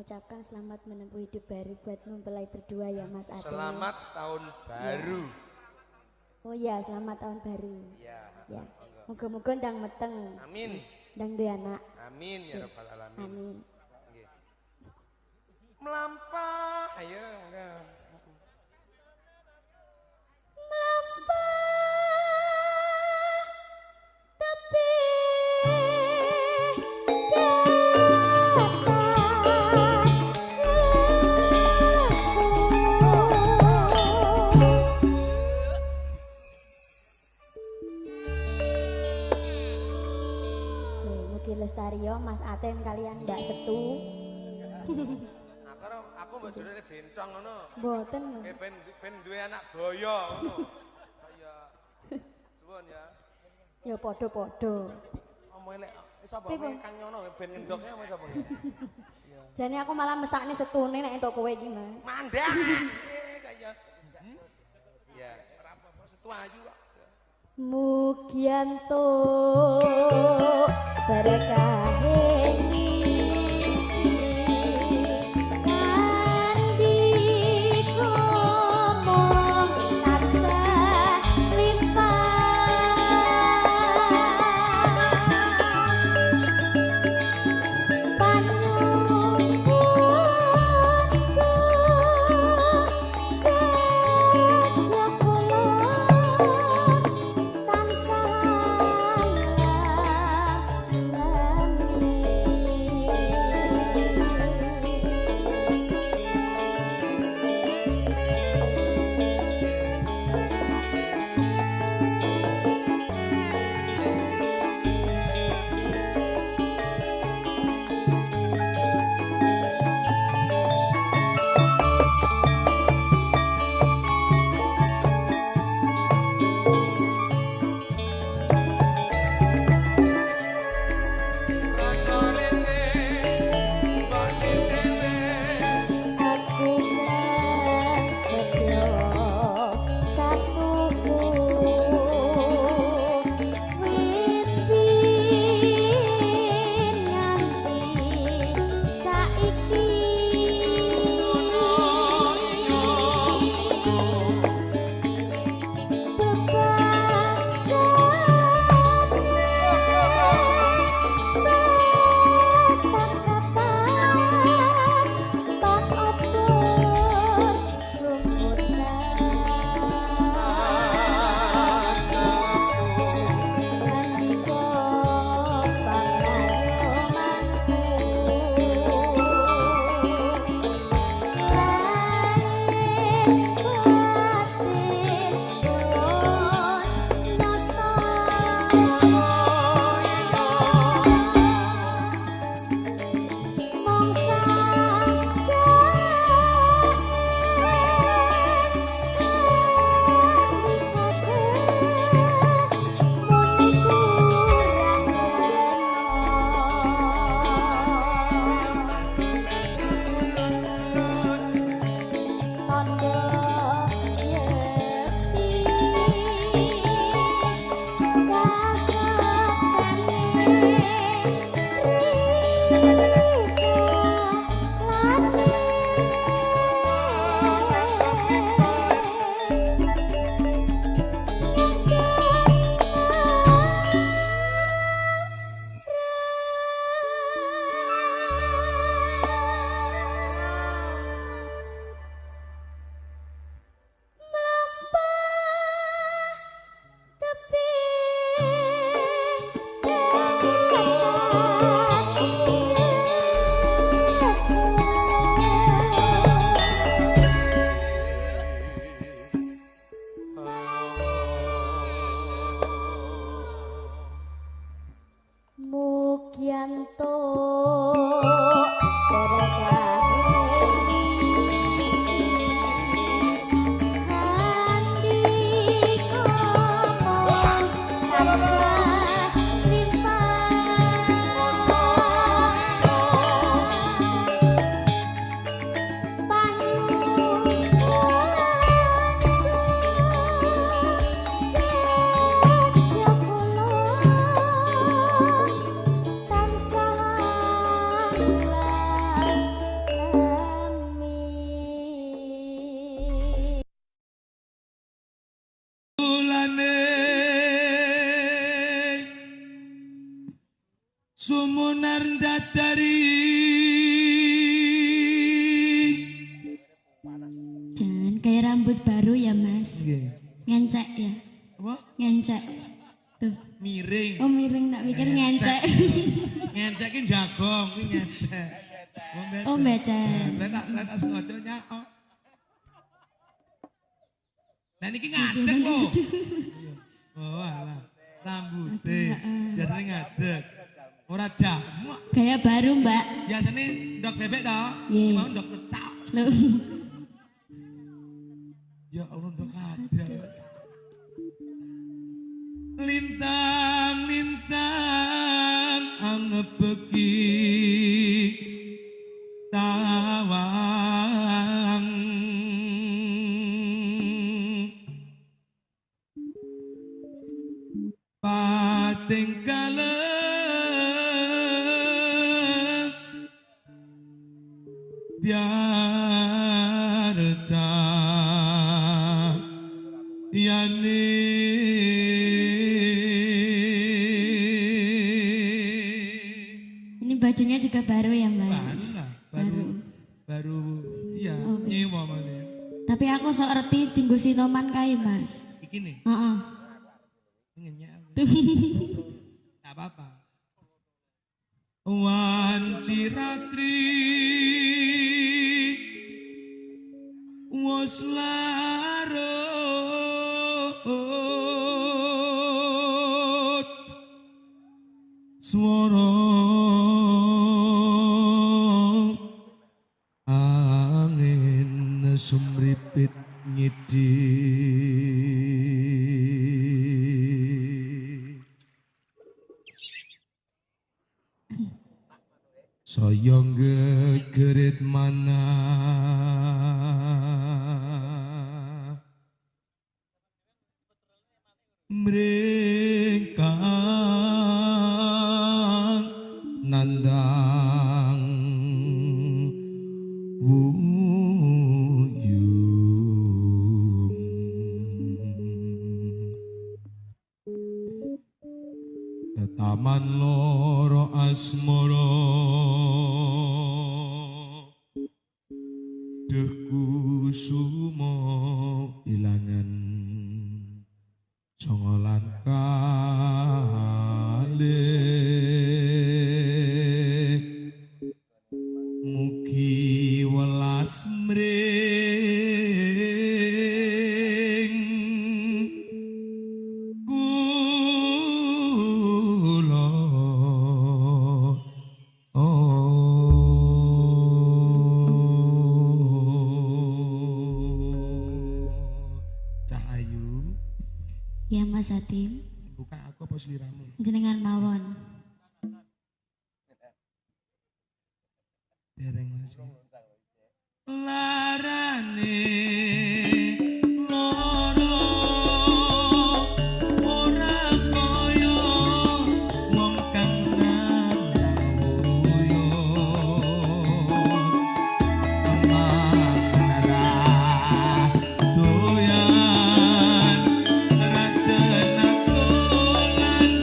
mengucapkan selamat menempuh hidup baru buat mempelai berdua ya Mas Ade. Selamat tahun baru. Oh iya, selamat tahun baru. Iya. Ya. Moga-moga ndang meteng. Amin. Ndang duwe anak. Amin ya rabbal alamin. Amin. Nggih. Melampah, ayo enggak. Lestario, Mas Aten kalian Mbak Setu. Aku mbok jurune bencong ngono. Mboten. Ben duwe anak boyo ngono. Kaya suwun ya. Ya padha-padha. Omongin lek sapa Kang Nyono ben ngendoknya sama sapa ya? Jane aku malah mesakne setune nek entuk kowe iki, Mas. Mandang. Kaya. Ya, ora apa-apa setu ayu kok. Mugianto berkahe sumunar dadari. Jangan kayak rambut baru ya Mas. Nggih. Ngencek ya. Apa? Ngencek. Tuh. Miring. Oh miring tak mikir ngencek. Ngencek ki jagong ki ngencek. Oh becek. Lah tak sengaja nyok. Lah niki ngadeg lho. Oh alah. Rambutnya biasanya ngadeg. Ora jamu. Gaya baru Mbak. Biasanya ndok bebek toh. Iya. Mau ndok tetap. Loh. Ya Allah ndok ada. Lintang-lintang ana beki tawang. Pating kalem biar yani. Ini bajunya juga baru ya Mas. Baru lah, baru iya Oh, nyewa malah. Tapi aku sok reti tinggu sinoman kae Mas. Iki nih, Heeh. ngenyek. Tak apa-apa. Wanci ratri was larut swara angin sumripit nyidhi. Saya gegerit mana mrengkang nandang wuyung taman loro asmara deku sumo ilangan songolan kale mugi welas mring kula Cahayu. Ya Mas Hatim. Bukan aku apa seliramu? Jenengan mawon. Dereng Mas. Larane loro ora kaya wong kang nangguyo manara doyan rajana dolan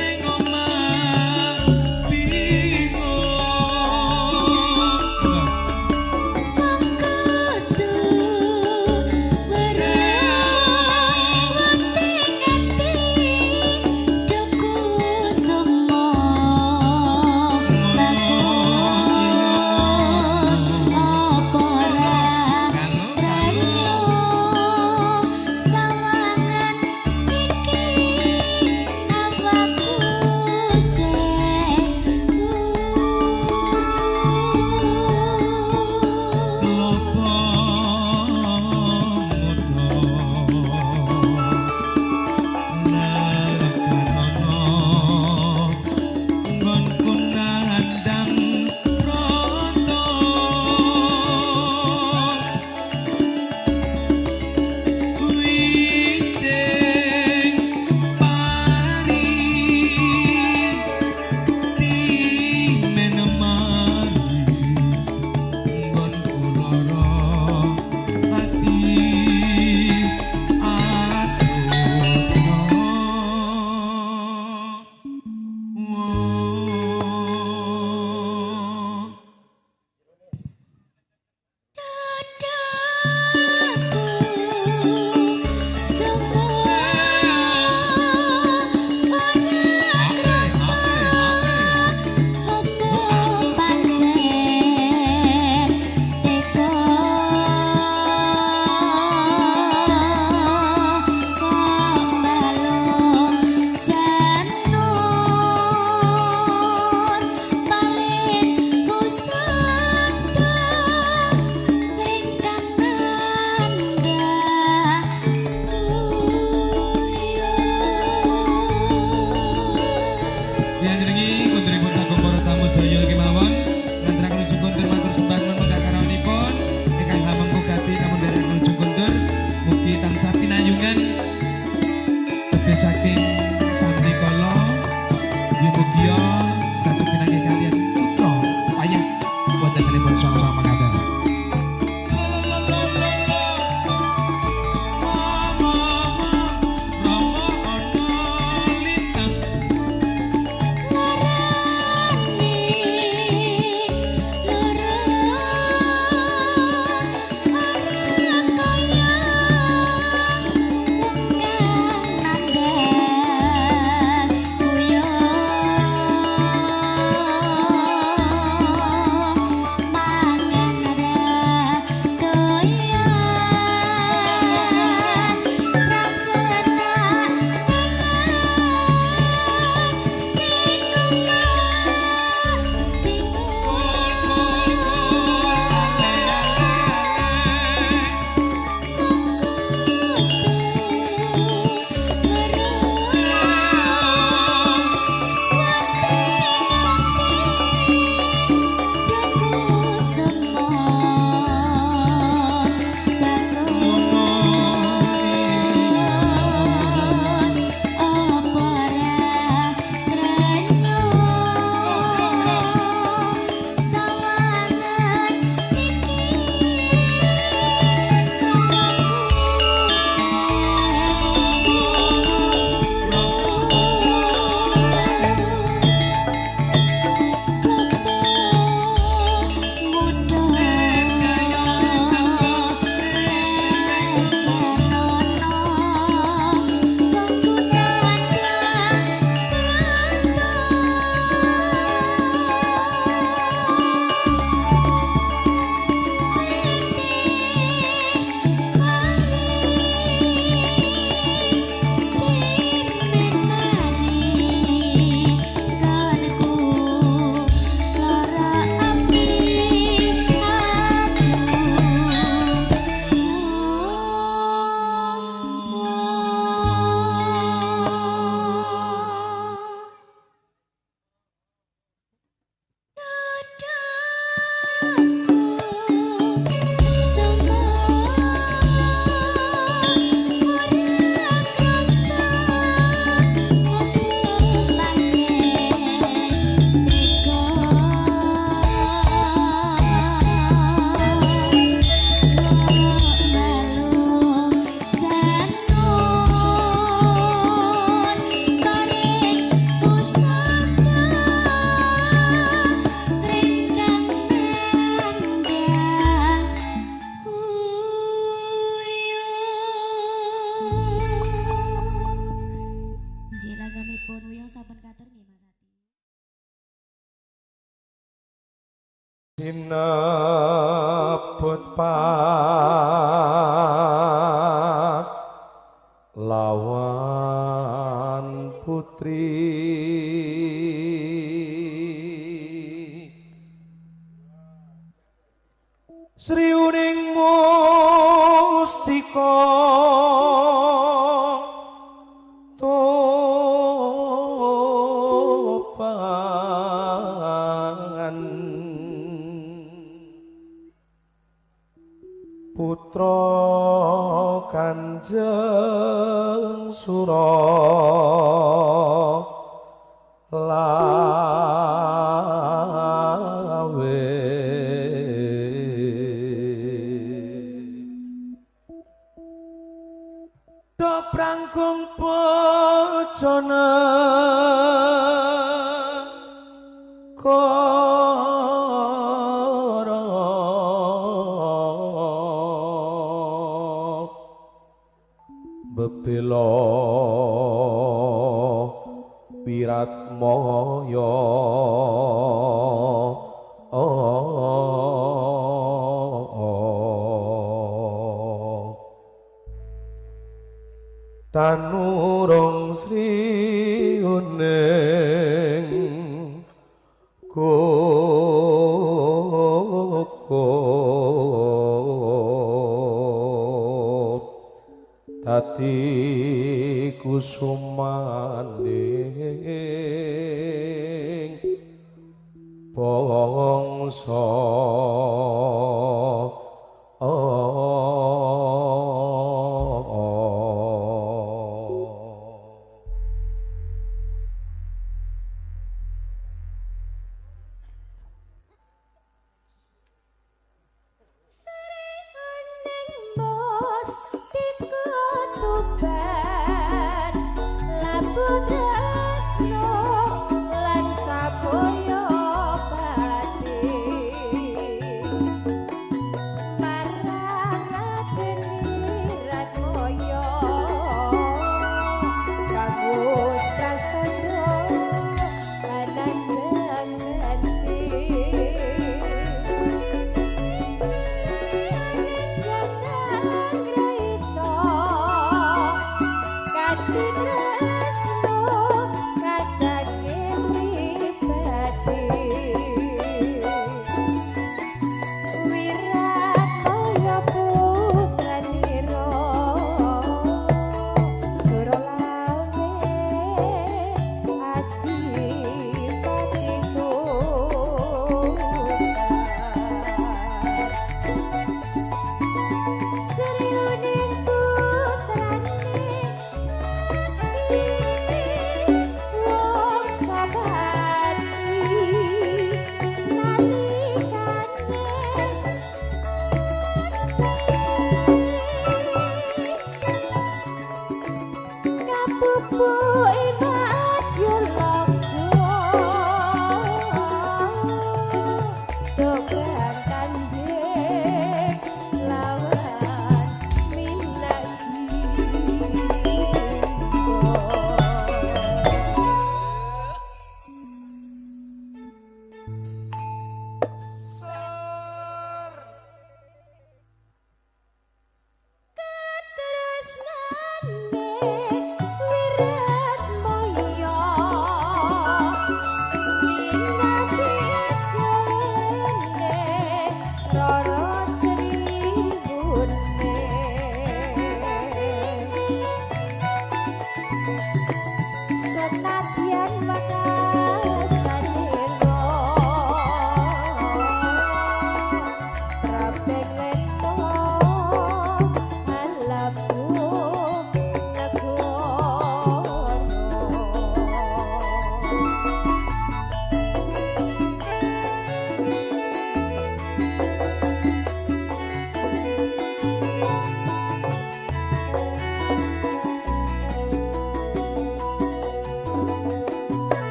ning omah bingung. Mangkat sinebut lawan putri Sri Uning Mustika Topan Putra Kanjeng Suralawe Dok prangkung pocona koro bebelo wiratmaya Tanurung Sri Uning Koko Tati kusumaning bangsa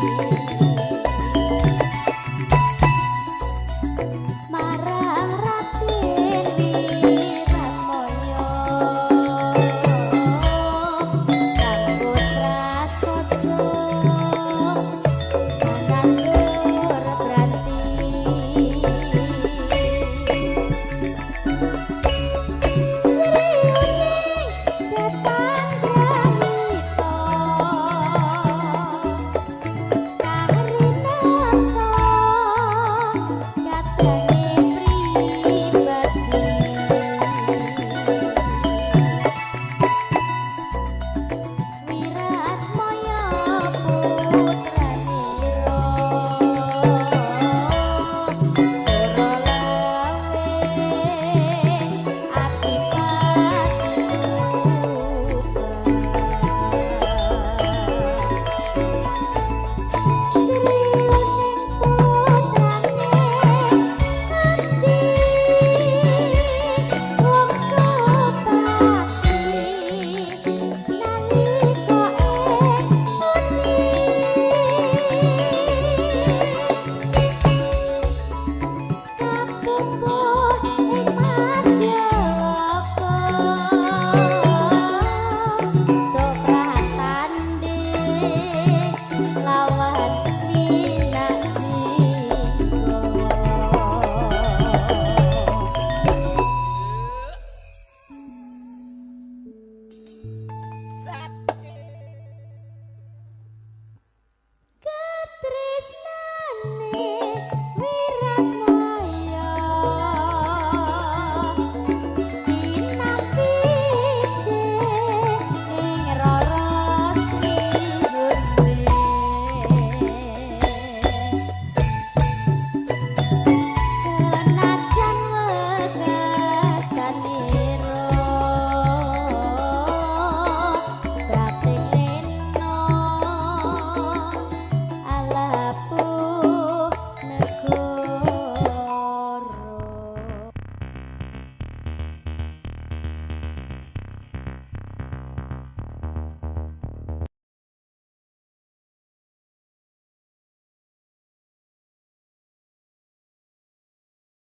Thank you.